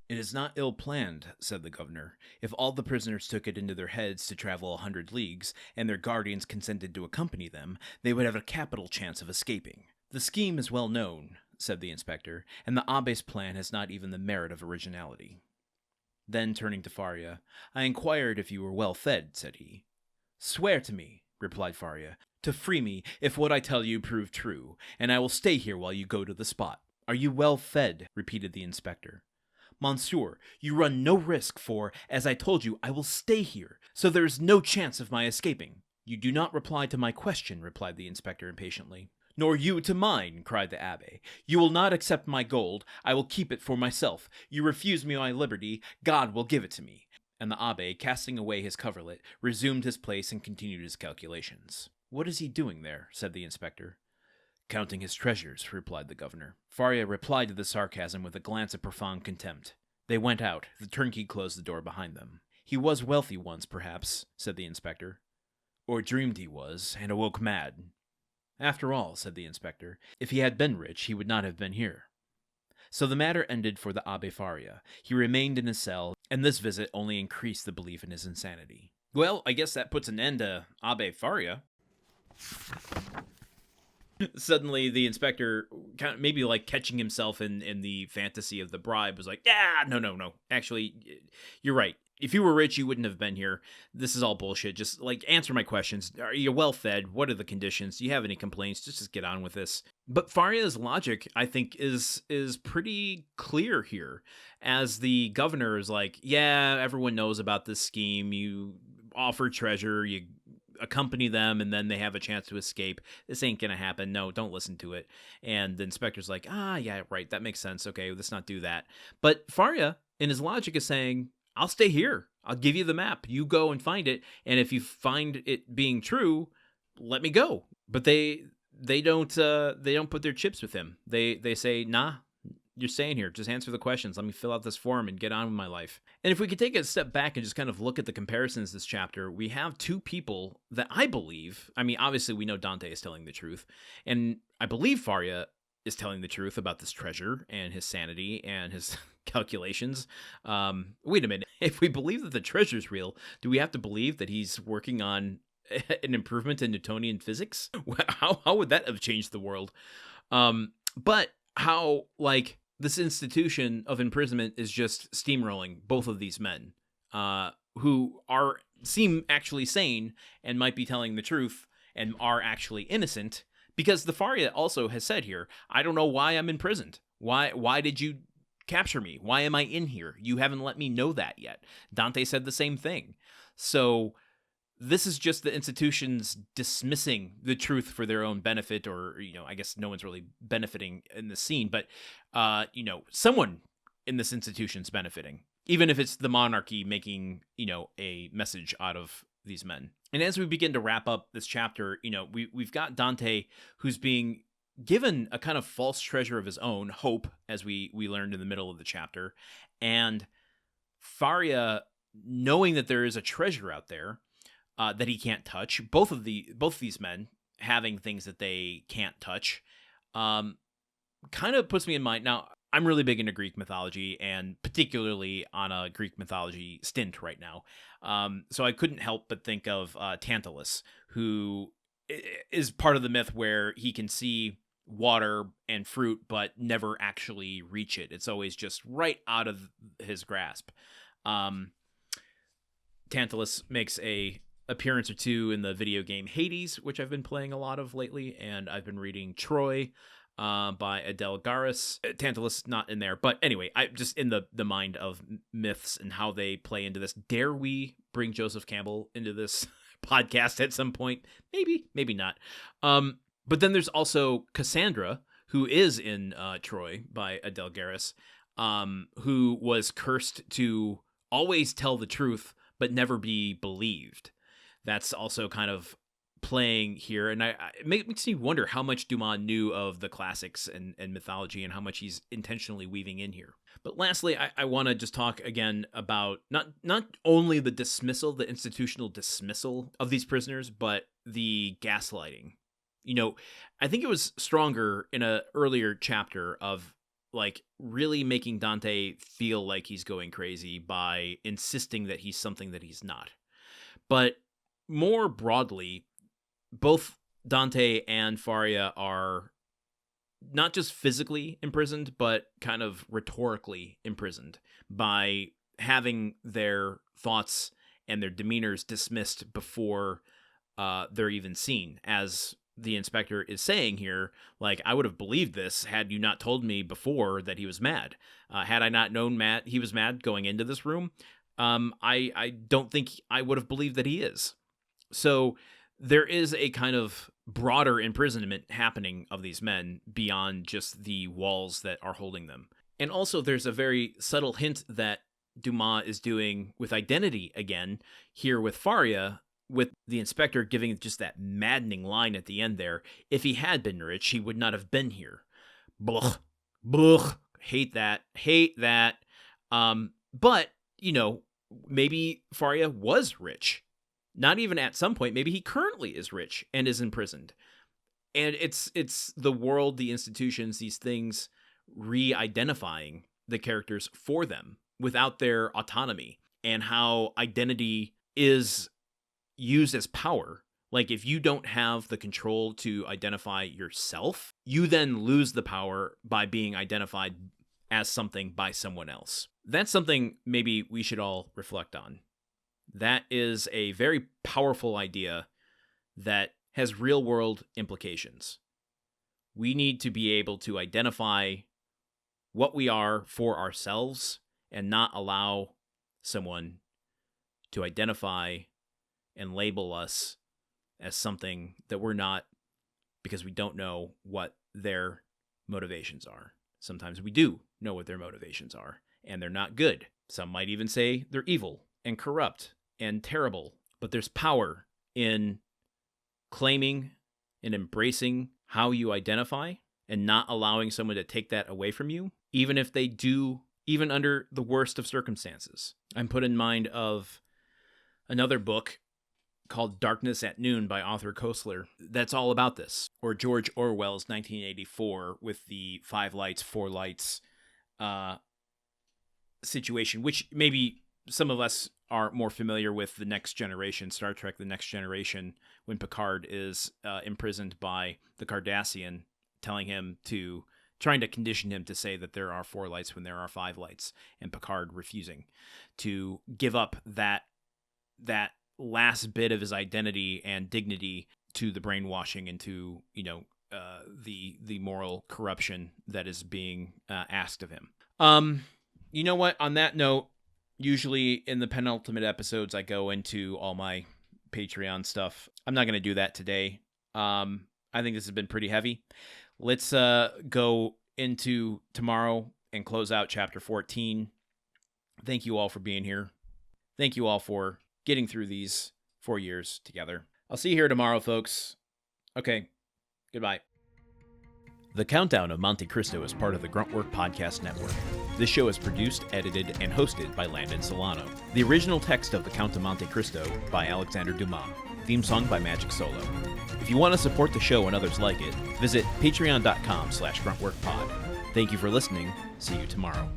"It is not ill planned," said the governor. "If all the prisoners took it into their heads to travel 100 leagues, and their guardians consented to accompany them, they would have a capital chance of escaping." "The scheme is well known," said the inspector, "and the Abbé's plan has not even the merit of originality." Then, turning to Faria, "I inquired if you were well fed," said he. "Swear to me," replied Faria, "to free me if what I tell you prove true, and I will stay here while you go to the spot." "Are you well fed?" repeated the inspector. "Monsieur, you run no risk, for, as I told you, I will stay here, so there is no chance of my escaping." "You do not reply to my question," replied the inspector impatiently. "Nor you to mine," cried the abbé. "You will not accept my gold. I will keep it for myself. You refuse me my liberty. God will give it to me." And the abbé, casting away his coverlet, resumed his place and continued his calculations. "What is he doing there?" said the inspector. "Counting his treasures," replied the governor. Faria replied to the sarcasm with a glance of profound contempt. They went out. The turnkey closed the door behind them. "He was wealthy once, perhaps," said the inspector. "Or dreamed he was, and awoke mad." "After all," said the inspector, "if he had been rich, he would not have been here." So the matter ended for the Abbé Faria. He remained in his cell, and this visit only increased the belief in his insanity. Well, I guess that puts an end to Abbé Faria. Suddenly, the inspector, kind of maybe like catching himself in the fantasy of the bribe, was like, "Yeah, no. Actually, you're right. If you were rich, you wouldn't have been here. This is all bullshit. Just, like, answer my questions. Are you well fed? What are the conditions? Do you have any complaints? Just get on with this." But Faria's logic, I think, is pretty clear here. As the governor is like, "Yeah, everyone knows about this scheme. You offer treasure, you accompany them, and then they have a chance to escape. This ain't gonna happen. No, don't listen to it." And the inspector's like, "Yeah, right, that makes sense. Okay, let's not do that." But Faria, in his logic, is saying, "I'll stay here. I'll give you the map. You go and find it, and if you find it being true, let me go." But they don't put their chips with him. They say, "Nah, you're staying here. Just answer the questions. Let me fill out this form and get on with my life." And if we could take a step back and just kind of look at the comparisons this chapter, we have two people that I believe, I mean, obviously we know Dante is telling the truth, and I believe Faria is telling the truth about this treasure and his sanity and his calculations. Wait a minute. If we believe that the treasure's real, do we have to believe that he's working on an improvement in Newtonian physics? How would that have changed the world? But how, like, this institution of imprisonment is just steamrolling both of these men, who seem actually sane and might be telling the truth and are actually innocent, because the Faria also has said here, "I don't know why I'm imprisoned. Why did you capture me? Why am I in here? You haven't let me know that yet." Dante said the same thing. So this is just the institutions dismissing the truth for their own benefit, or, I guess no one's really benefiting in the scene, but, someone in this institution's benefiting, even if it's the monarchy making, a message out of these men. And as we begin to wrap up this chapter, we've got Dante, who's being given a kind of false treasure of his own, hope, as we learned in the middle of the chapter, and Faria, knowing that there is a treasure out there, that he can't touch. Both of these men having things that they can't touch, kind of puts me in mind. Now, I'm really big into Greek mythology, and particularly on a Greek mythology stint right now. So I couldn't help but think of Tantalus, who is part of the myth where he can see water and fruit, but never actually reach it. It's always just right out of his grasp. Tantalus makes a appearance or two in the video game Hades, which I've been playing a lot of lately, and I've been reading Troy by Adele Garris. Tantalus not in there, but anyway, I just in the mind of myths and how they play into this. Dare we bring Joseph Campbell into this podcast at some point? Maybe not. But then there's also Cassandra, who is in Troy by Adele Garris, who was cursed to always tell the truth but never be believed. That's also kind of playing here, and it makes me wonder how much Dumas knew of the classics and mythology, and how much he's intentionally weaving in here. But lastly, I want to just talk again about not only the dismissal, the institutional dismissal of these prisoners, but the gaslighting. I think it was stronger in an earlier chapter of like really making Dante feel like he's going crazy by insisting that he's something that he's not. But more broadly, both Dante and Faria are not just physically imprisoned, but kind of rhetorically imprisoned by having their thoughts and their demeanors dismissed before they're even seen. As the inspector is saying here, like, I would have believed this had you not told me before that he was mad. Had I not known he was mad going into this room, I don't think I would have believed that he is. So there is a kind of broader imprisonment happening of these men beyond just the walls that are holding them. And also there's a very subtle hint that Dumas is doing with identity again here with Faria, with the inspector giving just that maddening line at the end there. If he had been rich, he would not have been here. Blah, blah, hate that. But, you know, maybe Faria was rich. Not even at some point. Maybe he currently is rich and is imprisoned. And it's the world, the institutions, these things re-identifying the characters for them without their autonomy, and how identity is used as power. Like, if you don't have the control to identify yourself, you then lose the power by being identified as something by someone else. That's something maybe we should all reflect on. That is a very powerful idea that has real-world implications. We need to be able to identify what we are for ourselves and not allow someone to identify and label us as something that we're not, because we don't know what their motivations are. Sometimes we do know what their motivations are, and they're not good. Some might even say they're evil and corrupt and terrible, but there's power in claiming and embracing how you identify and not allowing someone to take that away from you, even if they do, even under the worst of circumstances. I'm put in mind of another book called Darkness at Noon by Arthur Koestler that's all about this, or George Orwell's 1984 with the 5 lights, 4 lights situation, which maybe some of us are more familiar with the Next Generation, Star Trek The Next Generation, when Picard is imprisoned by the Cardassian, trying to condition him to say that there are 4 lights when there are 5 lights, and Picard refusing to give up that last bit of his identity and dignity to the brainwashing and to, the moral corruption that is being asked of him. You know what? On that note, usually in the penultimate episodes, I go into all my Patreon stuff. I'm not going to do that today. I think this has been pretty heavy. Let's go into tomorrow and close out chapter 14. Thank you all for being here. Thank you all for getting through these 4 years together. I'll see you here tomorrow, folks. Okay, goodbye. The Countdown of Monte Cristo is part of the Gruntwork Podcast Network. This show is produced, edited, and hosted by Landon Solano. The original text of The Count of Monte Cristo by Alexander Dumas. Theme song by Magic Solo. If you want to support the show and others like it, visit patreon.com/gruntworkpod. Thank you for listening. See you tomorrow.